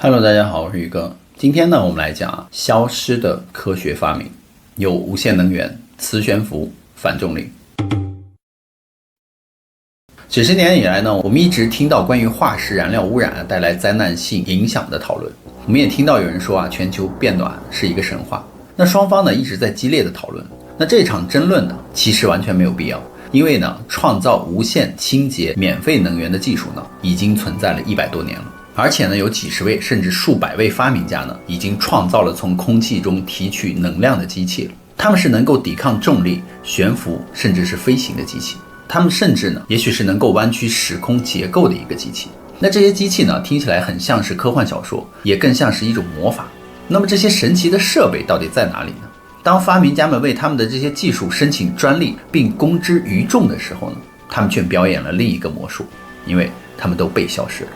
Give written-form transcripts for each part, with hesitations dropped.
Hello， 大家好，我是宇哥。今天呢，我们来讲消失的科学发明，有无线能源、磁悬浮、反重力。几十年以来呢，我们一直听到关于化石燃料污染带来灾难性影响的讨论。我们也听到有人说全球变暖是一个神话。那双方呢一直在激烈的讨论。那这场争论呢，其实完全没有必要，因为呢，创造无限清洁免费能源的技术呢，已经存在了100多年了。而且呢，有几十位甚至数百位发明家呢，已经创造了从空气中提取能量的机器了。他们是能够抵抗重力、悬浮，甚至是飞行的机器。他们甚至呢，也许是能够弯曲时空结构的一个机器。那这些机器呢，听起来很像是科幻小说，也更像是一种魔法。那么这些神奇的设备到底在哪里呢？当发明家们为他们的这些技术申请专利并公之于众的时候呢，他们却表演了另一个魔术，因为他们都被消失了。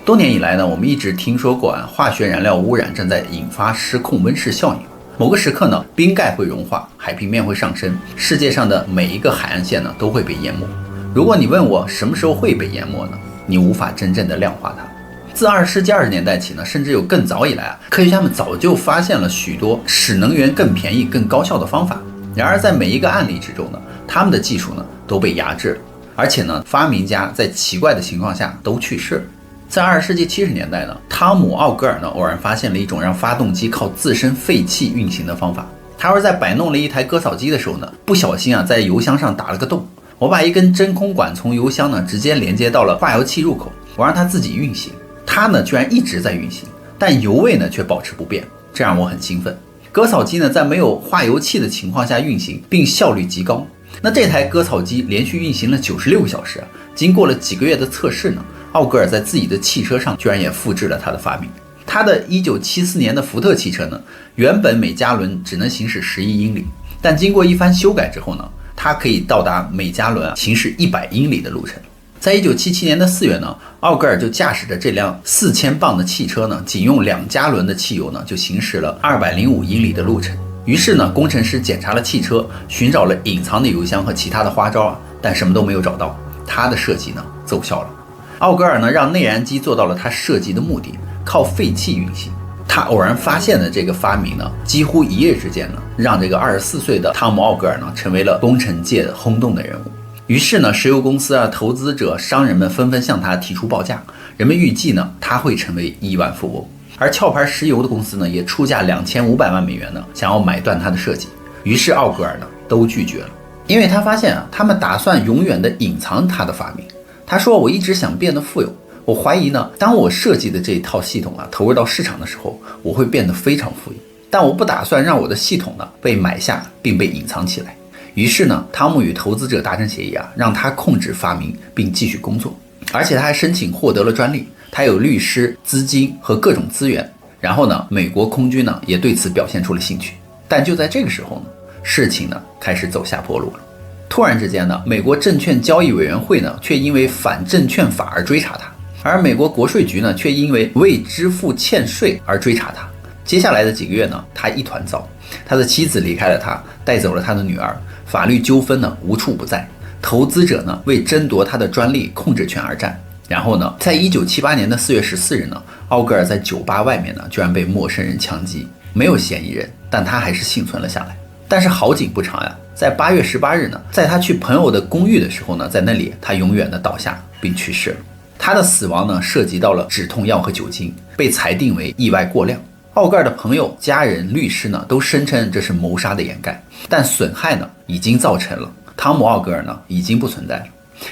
多年以来呢，我们一直听说过化学燃料污染正在引发失控温室效应。某个时刻呢，冰盖会融化，海平面会上升，世界上的每一个海岸线呢都会被淹没。如果你问我什么时候会被淹没呢？你无法真正的量化它。自20世纪20年代起呢，甚至有更早以来科学家们早就发现了许多使能源更便宜、更高效的方法。然而在每一个案例之中呢，他们的技术呢都被压制了，而且呢，发明家在奇怪的情况下都去世了。在20世纪70年代呢，汤姆·奥格尔呢偶然发现了一种让发动机靠自身废气运行的方法。他是在摆弄了一台割草机的时候呢，不小心在油箱上打了个洞。我把一根真空管从油箱呢直接连接到了化油器入口，我让它自己运行。它呢居然一直在运行，但油位呢却保持不变，这让我很兴奋。割草机呢在没有化油器的情况下运行，并效率极高。那这台割草机连续运行了96个小时，经过了几个月的测试呢，奥格尔在自己的汽车上居然也复制了他的发明。他的1974年的福特汽车呢，原本每加仑只能行驶11英里，但经过一番修改之后呢，它可以到达每加仑行驶100英里的路程。在1977年的4月呢，奥格尔就驾驶着这辆4000磅的汽车呢，仅用2加仑的汽油呢，就行驶了205英里的路程。于是呢，工程师检查了汽车，寻找了隐藏的油箱和其他的花招但什么都没有找到。他的设计呢奏效了。奥格尔呢让内燃机做到了他设计的目的，靠废气运行。他偶然发现的这个发明呢，几乎一夜之间呢，让这个24岁的汤姆·奥格尔呢成为了工程界的轰动的人物。于是呢，石油公司投资者、商人们纷纷向他提出报价，人们预计呢他会成为亿万富翁。而壳牌石油的公司呢，也出价2500万美元呢，想要买断他的设计。于是奥格尔呢都拒绝了，因为他发现他们打算永远的隐藏他的发明。他说：“我一直想变得富有，我怀疑呢，当我设计的这一套系统投入到市场的时候，我会变得非常富有。但我不打算让我的系统呢被买下并被隐藏起来。”于是呢，汤姆与投资者达成协议让他控制发明并继续工作，而且他还申请获得了专利。他有律师、资金和各种资源。然后呢，美国空军呢也对此表现出了兴趣。但就在这个时候呢，事情呢开始走下坡路了。突然之间呢，美国证券交易委员会呢却因为反证券法而追查他，而美国国税局呢却因为未支付欠税而追查他。接下来的几个月呢，他一团糟。他的妻子离开了他，带走了他的女儿，法律纠纷呢无处不在，投资者呢为争夺他的专利控制权而战。然后呢，在1978年的4月14日呢，奥格尔在酒吧外面呢居然被陌生人枪击，没有嫌疑人，但他还是幸存了下来。但是好景不长在8月18日呢，在他去朋友的公寓的时候呢，在那里他永远的倒下并去世了。他的死亡呢涉及到了止痛药和酒精，被裁定为意外过量。奥格尔的朋友、家人、律师呢都声称这是谋杀的掩盖，但损害呢已经造成了。汤姆·奥格尔呢已经不存在了。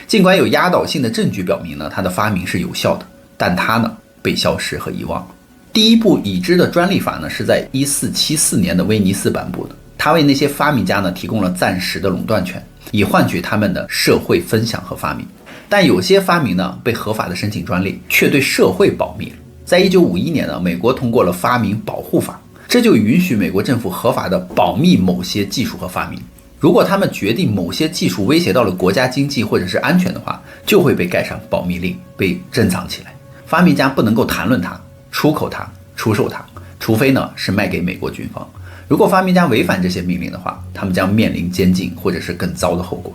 尽管有压倒性的证据表明呢他的发明是有效的，但他呢被消失和遗忘了。第一部已知的专利法呢是在1474年的威尼斯颁布的，他为那些发明家呢提供了暂时的垄断权，以换取他们的社会分享和发明。但有些发明呢被合法的申请专利，却对社会保密了。在1951年呢，美国通过了发明保护法，这就允许美国政府合法的保密某些技术和发明。如果他们决定某些技术威胁到了国家经济或者是安全的话，就会被盖上保密令，被珍藏起来。发明家不能够谈论它、出口它、出售它，除非呢是卖给美国军方。如果发明家违反这些命令的话，他们将面临监禁或者是更糟的后果。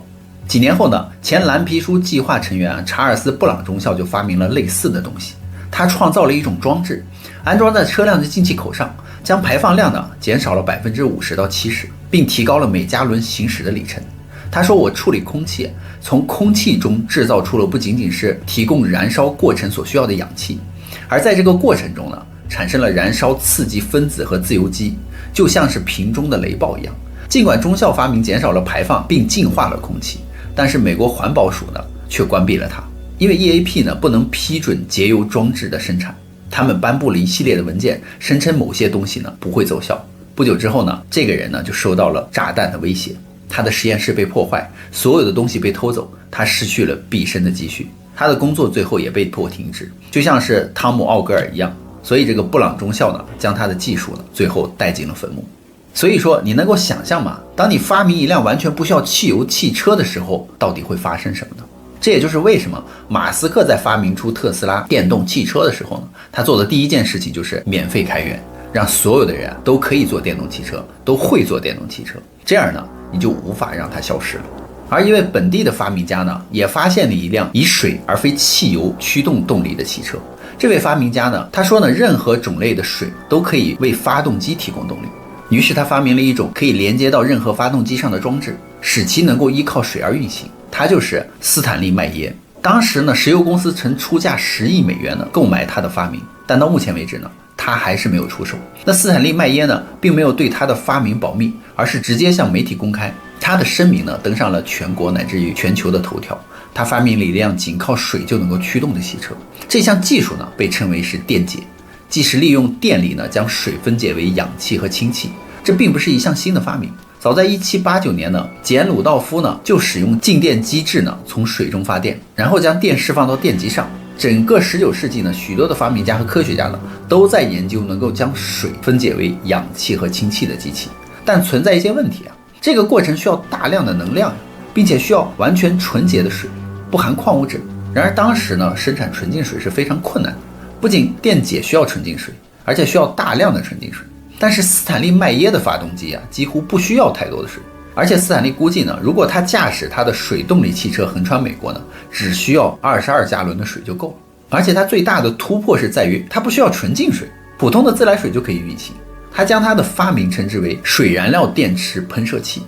几年后呢，前蓝皮书计划成员查尔斯·布朗中校就发明了类似的东西。他创造了一种装置，安装在车辆的进气口上，将排放量呢减少了50%到70%，并提高了每加仑行驶的里程。他说我处理空气，从空气中制造出了不仅仅是提供燃烧过程所需要的氧气，而在这个过程中呢，产生了燃烧刺激分子和自由基，就像是瓶中的雷暴一样。尽管中校发明减少了排放并净化了空气，但是美国环保署呢却关闭了它，因为 EAP 呢不能批准节油装置的生产。他们颁布了一系列的文件，声称某些东西呢不会奏效。不久之后呢，这个人呢就受到了炸弹的威胁，他的实验室被破坏，所有的东西被偷走，他失去了毕生的积蓄，他的工作最后也被迫停止，就像是汤姆·奥格尔一样。所以这个布朗中校呢，将他的技术呢最后带进了坟墓。所以说，你能够想象吗？当你发明一辆完全不需要汽油汽车的时候，到底会发生什么呢？这也就是为什么马斯克在发明出特斯拉电动汽车的时候呢，他做的第一件事情就是免费开源，让所有的人都可以做电动汽车，都会做电动汽车。这样呢，你就无法让它消失了。而一位本地的发明家呢，也发现了一辆以水而非汽油驱动动力的汽车。这位发明家呢，他说呢，任何种类的水都可以为发动机提供动力。于是他发明了一种可以连接到任何发动机上的装置，使其能够依靠水而运行。他就是斯坦利·麦耶。当时呢，石油公司曾出价10亿美元呢购买他的发明，但到目前为止呢，他还是没有出手。那斯坦利·麦耶呢，并没有对他的发明保密，而是直接向媒体公开。他的声明呢，登上了全国乃至于全球的头条。他发明了一辆仅靠水就能够驱动的汽车，这项技术呢，被称为是电解，即是利用电力呢将水分解为氧气和氢气。这并不是一项新的发明，早在1789年呢，简·鲁道夫呢就使用静电机制呢从水中发电，然后将电释放到电极上。整个19世纪呢，许多的发明家和科学家呢都在研究能够将水分解为氧气和氢气的机器，但存在一些问题啊。这个过程需要大量的能量，并且需要完全纯洁的水，不含矿物质。然而当时呢，生产纯净水是非常困难的，不仅电解需要纯净水，而且需要大量的纯净水。但是斯坦利·麦耶的发动机啊，几乎不需要太多的水，而且斯坦利估计呢，如果他驾驶他的水动力汽车横穿美国呢，只需要22加仑的水就够了。而且他最大的突破是在于，他不需要纯净水，普通的自来水就可以运行。他将他的发明称之为水燃料电池喷射器。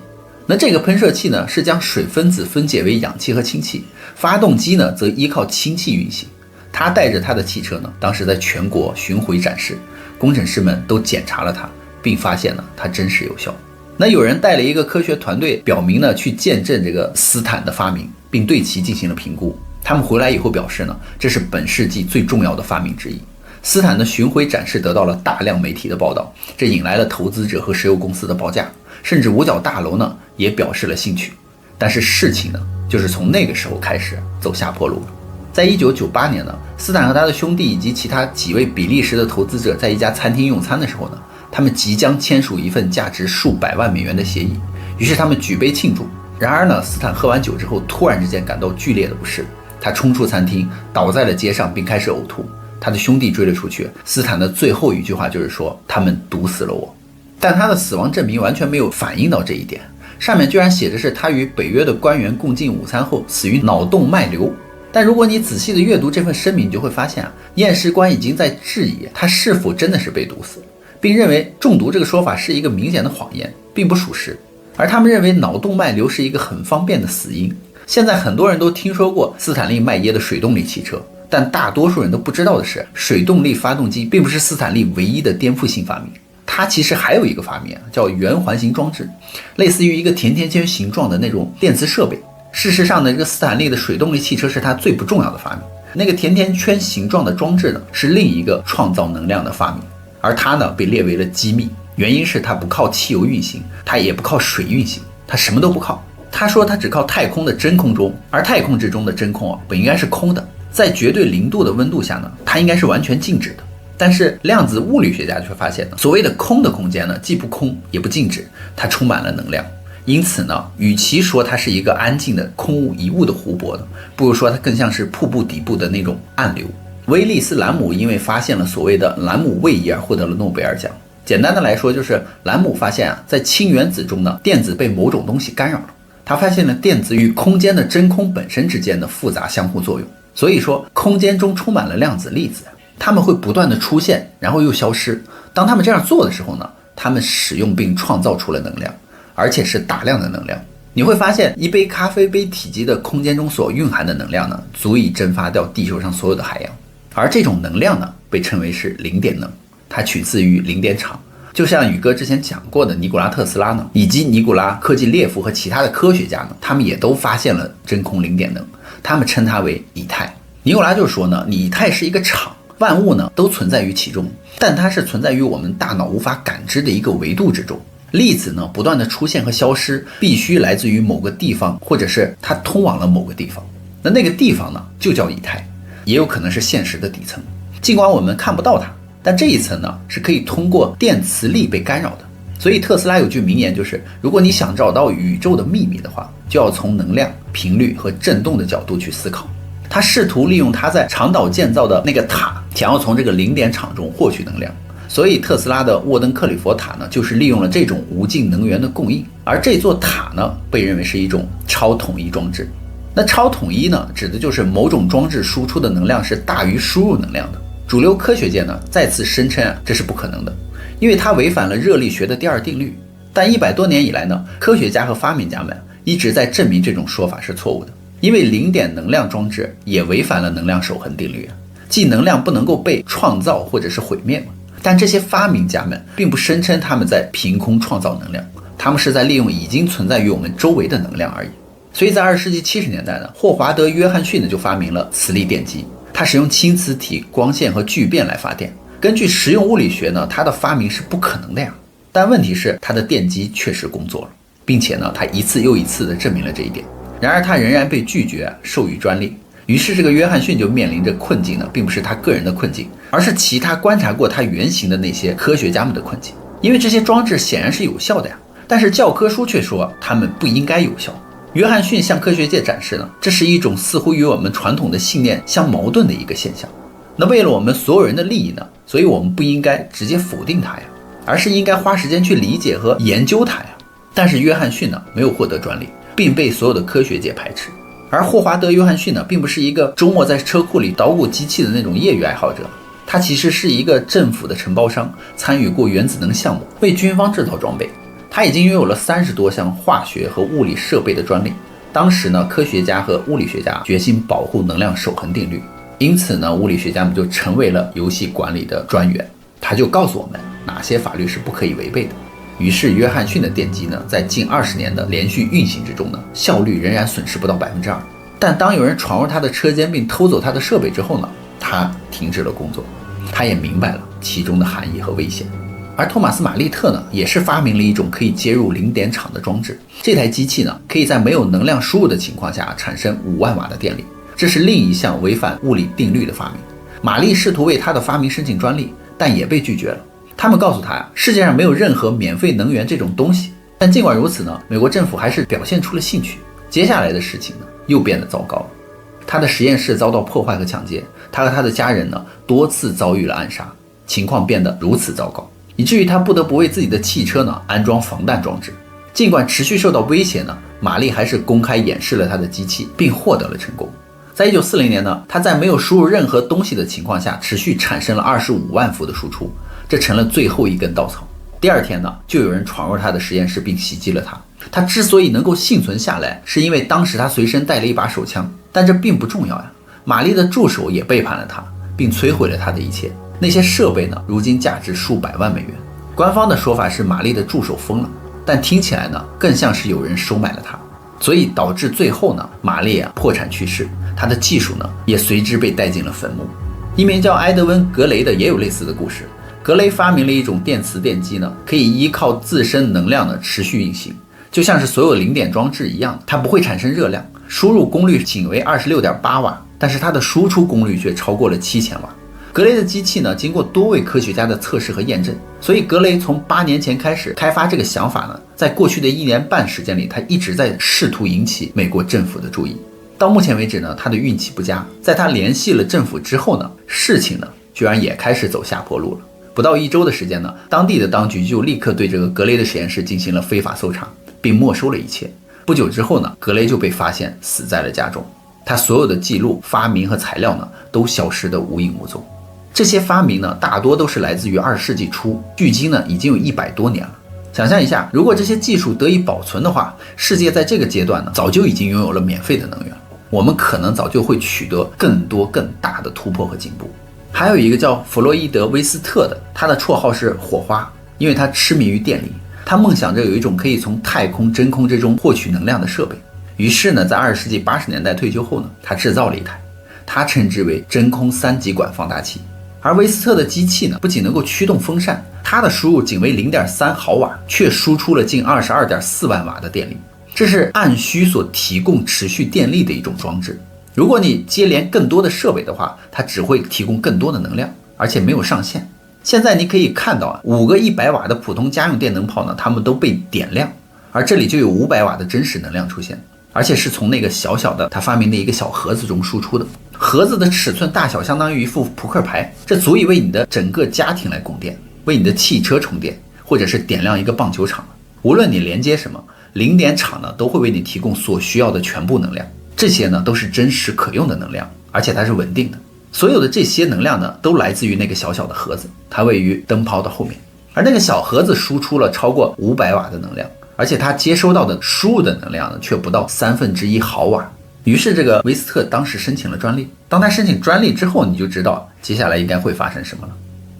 那这个喷射器呢，是将水分子分解为氧气和氢气，发动机呢则依靠氢气运行。他带着他的汽车呢，当时在全国巡回展示，工程师们都检查了它，并发现呢它真实有效。那有人带了一个科学团队，表明呢去见证这个斯坦的发明，并对其进行了评估。他们回来以后表示呢，这是本世纪最重要的发明之一。斯坦的巡回展示得到了大量媒体的报道，这引来了投资者和石油公司的报价，甚至五角大楼呢也表示了兴趣。但是事情呢，就是从那个时候开始走下坡路了。在1998年呢，斯坦和他的兄弟以及其他几位比利时的投资者在一家餐厅用餐的时候呢，他们即将签署一份价值数百万美元的协议，于是他们举杯庆祝。然而呢，斯坦喝完酒之后，突然之间感到剧烈的不适，他冲出餐厅，倒在了街上，并开始呕吐。他的兄弟追了出去，斯坦的最后一句话就是说，他们毒死了我。但他的死亡证明完全没有反映到这一点，上面居然写的是他与北约的官员共进午餐后死于脑动脉瘤。但如果你仔细的阅读这份声明，你就会发现啊，验尸官已经在质疑他是否真的是被毒死，并认为中毒这个说法是一个明显的谎言，并不属实。而他们认为脑动脉瘤是一个很方便的死因。现在很多人都听说过斯坦利·麦耶的水动力汽车，但大多数人都不知道的是，水动力发动机并不是斯坦利唯一的颠覆性发明。他其实还有一个发明叫圆环形装置，类似于一个甜甜圈形状的那种电磁设备。事实上呢，这个斯坦利的水动力汽车是他最不重要的发明。那个甜甜圈形状的装置呢，是另一个创造能量的发明，而它呢被列为了机密，原因是它不靠汽油运行，它也不靠水运行，它什么都不靠。他说他只靠太空的真空中，而太空之中的真空本应该是空的，在绝对0度的温度下呢，它应该是完全静止的。但是量子物理学家却发现呢，所谓的空的空间呢，既不空也不静止，它充满了能量。因此呢，与其说它是一个安静的空无一物的湖泊呢，不如说它更像是瀑布底部的那种暗流。威利斯·兰姆因为发现了所谓的兰姆位移而获得了诺贝尔奖。简单的来说，就是兰姆发现在氢原子中呢，电子被某种东西干扰了。他发现了电子与空间的真空本身之间的复杂相互作用，所以说空间中充满了量子粒子。它们会不断的出现，然后又消失。当它们这样做的时候呢，它们使用并创造出了能量，而且是大量的能量。你会发现，一杯咖啡杯体积的空间中所蕴含的能量呢，足以蒸发掉地球上所有的海洋。而这种能量呢，被称为是零点能，它取自于零点场。就像宇哥之前讲过的，尼古拉特斯拉呢，以及尼古拉科季列夫和其他的科学家呢，他们也都发现了真空零点能，他们称它为以太。尼古拉就说呢，以太是一个场，万物呢都存在于其中，但它是存在于我们大脑无法感知的一个维度之中。粒子呢不断的出现和消失，必须来自于某个地方，或者是它通往了某个地方。那个地方呢就叫以太，也有可能是现实的底层。尽管我们看不到它，但这一层呢是可以通过电磁力被干扰的。所以特斯拉有句名言，就是如果你想找到宇宙的秘密的话，就要从能量、频率和振动的角度去思考。他试图利用他在长岛建造的那个塔，想要从这个零点场中获取能量。所以特斯拉的沃登克里佛塔呢，就是利用了这种无尽能源的供应。而这座塔呢，被认为是一种超统一装置。那超统一呢，指的就是某种装置输出的能量是大于输入能量的。主流科学界呢，再次声称这是不可能的，因为它违反了热力学的第二定律。但100多年以来呢，科学家和发明家们一直在证明这种说法是错误的，因为零点能量装置也违反了能量守恒定律，即能量不能够被创造或者是毁灭。但这些发明家们并不声称他们在凭空创造能量，他们是在利用已经存在于我们周围的能量而已。所以在20世纪70年代呢，霍华德·约翰逊呢就发明了磁力电机，他使用氢磁体、光线和聚变来发电。根据实用物理学呢，他的发明是不可能的呀。但问题是，他的电机确实工作了，并且呢，他一次又一次地证明了这一点。然而他仍然被拒绝授予专利。于是这个约翰逊就面临着困境呢，并不是他个人的困境，而是其他观察过他原型的那些科学家们的困境。因为这些装置显然是有效的呀，但是教科书却说他们不应该有效。约翰逊向科学界展示呢，这是一种似乎与我们传统的信念相矛盾的一个现象。那为了我们所有人的利益呢，所以我们不应该直接否定它呀，而是应该花时间去理解和研究它呀。但是约翰逊呢，没有获得专利，并被所有的科学界排斥。而霍华德·约翰逊呢，并不是一个周末在车库里捣鼓机器的那种业余爱好者，他其实是一个政府的承包商，参与过原子能项目，为军方制造装备。他已经拥有了30多项化学和物理设备的专利。当时呢，科学家和物理学家决心保护能量守恒定律，因此呢，物理学家们就成为了游戏管理的专员。他就告诉我们哪些法律是不可以违背的。于是约翰逊的电机呢，在近20年的连续运行之中呢，效率仍然损失不到2%。但当有人闯入他的车间并偷走他的设备之后呢，他停止了工作。他也明白了其中的含义和危险。而托马斯·马利特呢，也是发明了一种可以接入零点场的装置。这台机器呢，可以在没有能量输入的情况下产生5万瓦的电力，这是另一项违反物理定律的发明。马利试图为他的发明申请专利，但也被拒绝了。他们告诉他呀，世界上没有任何免费能源这种东西。但尽管如此呢，美国政府还是表现出了兴趣。接下来的事情呢，又变得糟糕了。他的实验室遭到破坏和抢劫，他和他的家人呢，多次遭遇了暗杀，情况变得如此糟糕，以至于他不得不为自己的汽车呢安装防弹装置。尽管持续受到威胁呢，马利还是公开演示了他的机器，并获得了成功。在1940年呢，他在没有输入任何东西的情况下，持续产生了25万伏的输出，这成了最后一根稻草。第二天呢，就有人闯入他的实验室并袭击了他。他之所以能够幸存下来，是因为当时他随身带了一把手枪，但这并不重要呀。马利的助手也背叛了他，并摧毁了他的一切。那些设备呢，如今价值数百万美元。官方的说法是马利的助手疯了，但听起来呢，更像是有人收买了他，所以导致最后呢，马利破产去世，他的技术呢，也随之被带进了坟墓。一名叫埃德温·格雷的也有类似的故事。格雷发明了一种电磁电机呢，可以依靠自身能量的持续运行，就像是所有零点装置一样，它不会产生热量，输入功率仅为 26.8 瓦，但是它的输出功率却超过了7000瓦。格雷的机器呢，经过多位科学家的测试和验证，所以格雷从8年前开始开发这个想法呢，在过去的1年半时间里，他一直在试图引起美国政府的注意。到目前为止呢，他的运气不佳，在他联系了政府之后呢，事情呢居然也开始走下坡路了。不到1周的时间呢，当地的当局就立刻对这个格雷的实验室进行了非法搜查，并没收了一切。不久之后呢，格雷就被发现死在了家中，他所有的记录、发明和材料呢，都消失得无影无踪。这些发明呢，大多都是来自于20世纪初，距今呢已经有100多年了。想象一下，如果这些技术得以保存的话，世界在这个阶段呢，早就已经拥有了免费的能源，我们可能早就会取得更多更大的突破和进步。还有一个叫弗洛伊德·威斯特的，他的绰号是火花，因为他痴迷于电力，他梦想着有一种可以从太空真空之中获取能量的设备。于是呢，在20世纪80年代退休后呢，他制造了一台，他称之为真空3极管放大器。而威斯特的机器呢，不仅能够驱动风扇，它的输入仅为 0.3 毫瓦，却输出了近 22.4万瓦的电力，这是按需所提供持续电力的一种装置。如果你接连更多的设备的话，它只会提供更多的能量，而且没有上限。现在你可以看到5个100瓦的普通家用电灯泡呢，它们都被点亮，而这里就有500瓦的真实能量出现，而且是从那个小小的他发明的一个小盒子中输出的。盒子的尺寸大小相当于一副扑克牌，这足以为你的整个家庭来供电，为你的汽车充电，或者是点亮一个棒球场。无论你连接什么，零点场呢都会为你提供所需要的全部能量。这些呢都是真实可用的能量，而且它是稳定的。所有的这些能量呢都来自于那个小小的盒子，它位于灯泡的后面。而那个小盒子输出了超过500瓦的能量，而且它接收到的输入的能量呢却不到1/3毫瓦。于是这个威斯特当时申请了专利。当他申请专利之后，你就知道接下来应该会发生什么了。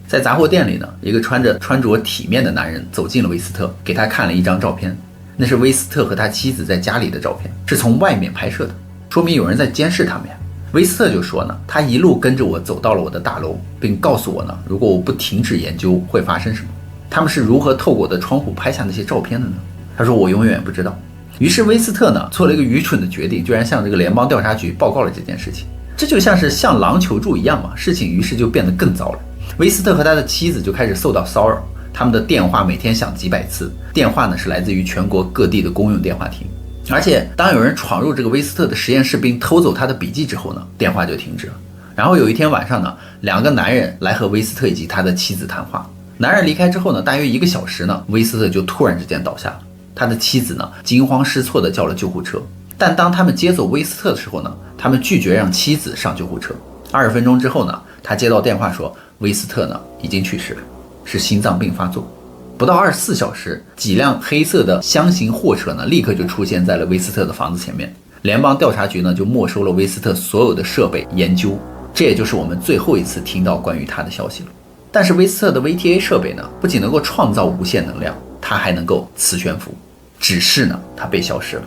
在杂货店里呢，一个穿着体面的男人走进了威斯特，给他看了一张照片，那是威斯特和他妻子在家里的照片，是从外面拍摄的，说明有人在监视他们呀。威斯特就说呢，他一路跟着我走到了我的大楼，并告诉我呢，如果我不停止研究会发生什么。他们是如何透过我的窗户拍下那些照片的呢？他说我永远不知道。于是威斯特呢做了一个愚蠢的决定，居然向这个联邦调查局报告了这件事情。这就像是向狼求助一样嘛，事情于是就变得更糟了。威斯特和他的妻子就开始受到骚扰，他们的电话每天响几百次，电话呢是来自于全国各地的公用电话亭。而且当有人闯入这个威斯特的实验室并偷走他的笔记之后呢，电话就停止了。然后有一天晚上呢，2个男人来和威斯特以及他的妻子谈话。男人离开之后呢，大约1个小时呢，威斯特就突然之间倒下了。他的妻子呢惊慌失措地叫了救护车，但当他们接走威斯特的时候呢，他们拒绝让妻子上救护车。20分钟之后呢，他接到电话说威斯特呢已经去世了，是心脏病发作。不到24小时，几辆黑色的箱型货车呢立刻就出现在了威斯特的房子前面。联邦调查局呢就没收了威斯特所有的设备研究，这也就是我们最后一次听到关于他的消息了。但是威斯特的 VTA 设备呢不仅能够创造无限能量，它还能够磁悬浮，只是呢它被消失了。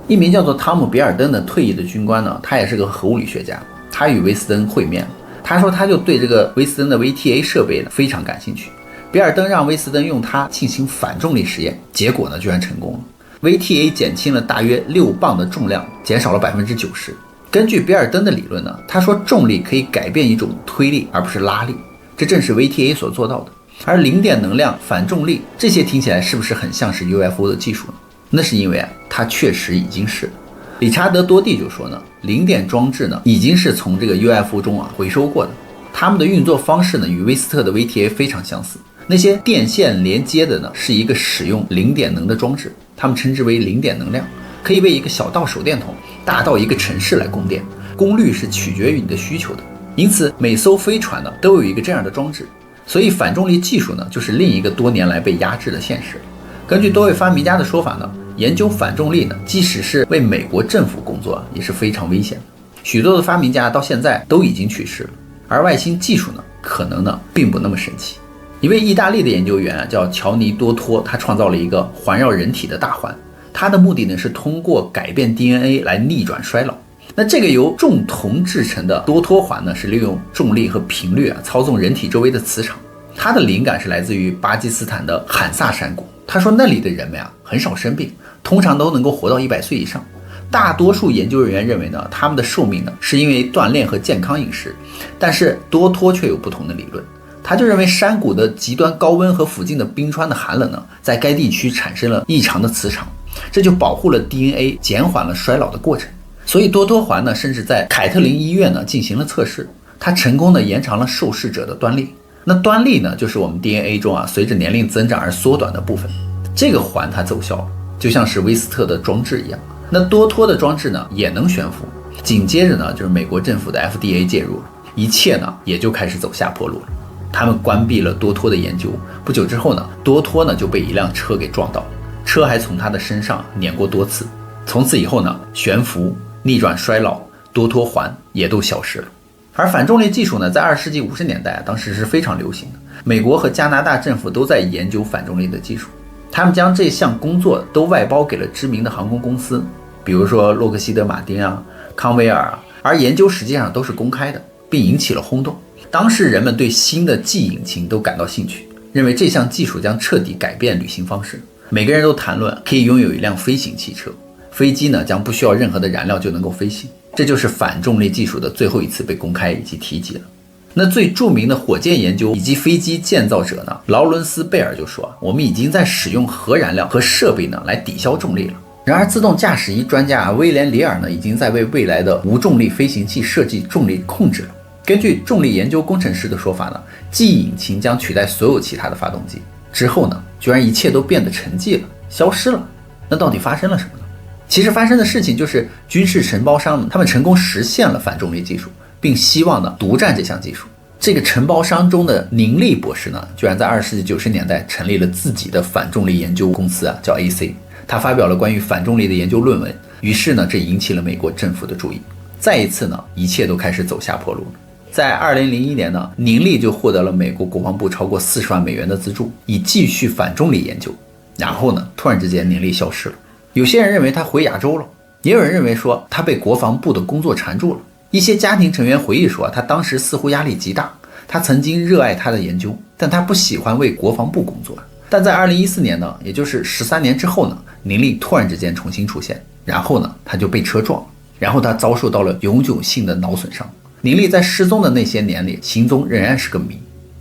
一名叫做汤姆·比尔登的退役的军官呢，他也是个核物理学家，他与威斯登会面，他说他就对这个威斯登的 VTA 设备呢非常感兴趣。比尔登让威斯登用它进行反重力实验，结果呢居然成功了。VTA 减轻了大约6磅的重量，减少了90%。根据比尔登的理论呢，他说重力可以改变一种推力而不是拉力，这正是 VTA 所做到的。而零点能量、反重力这些听起来是不是很像是 UFO 的技术呢？那是因为它确实已经是了。理查德多蒂就说呢，零点装置呢已经是从这个 UFO 中回收过的，它们的运作方式呢与威斯特的 VTA 非常相似。那些电线连接的呢是一个使用零点能的装置，他们称之为零点能量，可以为一个小到手电筒，大到一个城市来供电，功率是取决于你的需求的。因此每艘飞船呢都有一个这样的装置，所以反重力技术呢就是另一个多年来被压制的现实。根据多位发明家的说法呢，研究反重力呢即使是为美国政府工作也是非常危险的。许多的发明家到现在都已经去世了，而外星技术呢可能呢并不那么神奇。一位意大利的研究员叫乔尼多托，他创造了一个环绕人体的大环，他的目的呢是通过改变 DNA 来逆转衰老。那这个由重铜制成的多托环呢，是利用重力和频率操纵人体周围的磁场。它的灵感是来自于巴基斯坦的罕萨山谷。他说那里的人们很少生病，通常都能够活到100岁以上。大多数研究人员认为呢，他们的寿命呢是因为锻炼和健康饮食，但是多托却有不同的理论。他就认为山谷的极端高温和附近的冰川的寒冷呢，在该地区产生了异常的磁场，这就保护了 DNA， 减缓了衰老的过程。所以多托环呢，甚至在凯特琳医院呢进行了测试，它成功的延长了受试者的端粒。那端粒呢，就是我们 DNA 中随着年龄增长而缩短的部分。这个环它奏效了，就像是威斯特的装置一样。那多托的装置呢也能悬浮。紧接着呢，就是美国政府的 FDA 介入了。一切呢也就开始走下坡路了。他们关闭了多托的研究，不久之后呢，多托呢就被一辆车给撞到，车还从他的身上碾过多次。从此以后呢，悬浮、逆转衰老、多托环也都消失了。而反重力技术呢，在20世纪50年代当时是非常流行的，美国和加拿大政府都在研究反重力的技术，他们将这项工作都外包给了知名的航空公司，比如说洛克希德马丁啊、康威尔啊，而研究实际上都是公开的，并引起了轰动。当时人们对新的 G 引擎都感到兴趣，认为这项技术将彻底改变旅行方式。每个人都谈论可以拥有一辆飞行汽车，飞机呢将不需要任何的燃料就能够飞行。这就是反重力技术的最后一次被公开以及提及了。那最著名的火箭研究以及飞机建造者呢，劳伦斯·贝尔就说，我们已经在使用核燃料和设备呢来抵消重力了。然而自动驾驶仪专家威廉·里尔呢，已经在为未来的无重力飞行器设计重力控制了。根据重力研究工程师的说法呢，G 引擎将取代所有其他的发动机。之后呢，居然一切都变得沉寂了，消失了。那到底发生了什么呢？其实发生的事情就是军事承包商他们成功实现了反重力技术，并希望呢独占这项技术。这个承包商中的宁利博士呢，居然在20世纪90年代成立了自己的反重力研究公司啊，叫 AC。他发表了关于反重力的研究论文，于是呢，这引起了美国政府的注意。再一次呢，一切都开始走下坡路了。在2001年呢，宁利就获得了美国国防部超过40万美元的资助，以继续反重力研究。然后呢，突然之间宁利消失了。有些人认为他回亚洲了，也有人认为说他被国防部的工作缠住了。一些家庭成员回忆说，他当时似乎压力极大，他曾经热爱他的研究，但他不喜欢为国防部工作。但在2014年呢，也就是13年之后呢，宁利突然之间重新出现，然后呢，他就被车撞了，然后他遭受到了永久性的脑损伤。宁利在失踪的那些年里，行踪仍然是个谜。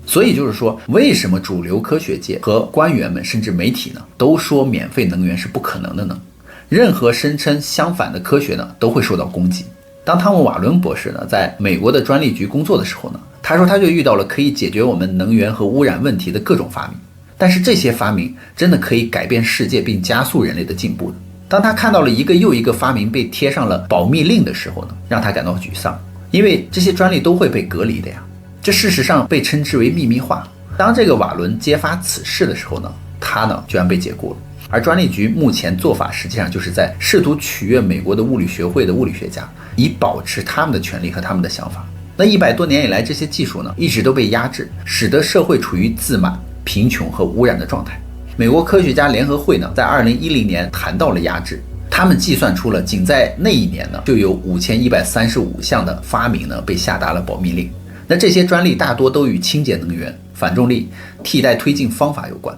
所以就是说，为什么主流科学界和官员们甚至媒体呢，都说免费能源是不可能的呢？任何声称相反的科学呢，都会受到攻击。当汤姆·瓦伦博士呢，在美国的专利局工作的时候呢，他说他就遇到了可以解决我们能源和污染问题的各种发明，但是这些发明真的可以改变世界并加速人类的进步的。当他看到了一个又一个发明被贴上了保密令的时候呢，让他感到沮丧，因为这些专利都会被隔离的呀。这事实上被称之为秘密化。当这个瓦伦揭发此事的时候呢，他呢居然被解雇了。而专利局目前做法实际上就是在试图取悦美国的物理学会的物理学家，以保持他们的权利和他们的想法。那100多年以来，这些技术呢一直都被压制，使得社会处于自满、贫穷和污染的状态。美国科学家联合会呢在2010年谈到了压制，他们计算出了仅在那一年呢就有5135项的发明呢被下达了保密令。那这些专利大多都与清洁能源、反重力、替代推进方法有关。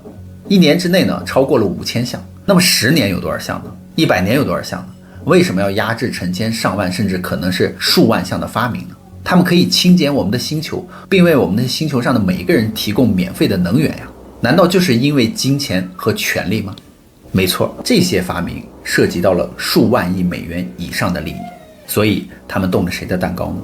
1年之内呢，超过了5000项。那么10年有多少项呢？100年有多少项呢？为什么要压制成千上万，甚至可能是数万项的发明呢？他们可以清洁我们的星球，并为我们的星球上的每一个人提供免费的能源呀。难道就是因为金钱和权力吗？没错，这些发明涉及到了数万亿美元以上的利益，所以他们动了谁的蛋糕呢？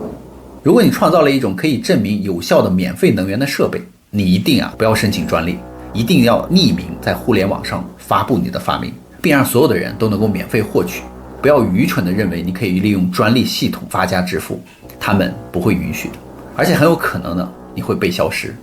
如果你创造了一种可以证明有效的免费能源的设备，你一定不要申请专利，一定要匿名在互联网上发布你的发明，并让所有的人都能够免费获取。不要愚蠢地认为你可以利用专利系统发家致富，他们不会允许的，而且很有可能呢你会被消失。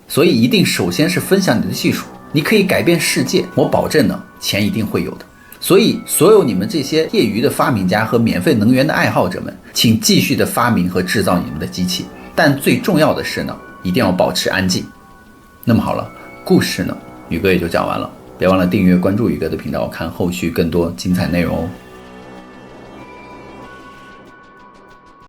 所以一定首先是分享你的技术，你可以改变世界，我保证呢钱一定会有的。所以所有你们这些业余的发明家和免费能源的爱好者们，请继续的发明和制造你们的机器，但最重要的是呢，一定要保持安静。那么好了，故事呢宇哥也就讲完了，别忘了订阅关注宇哥的频道，看后续更多精彩内容哦。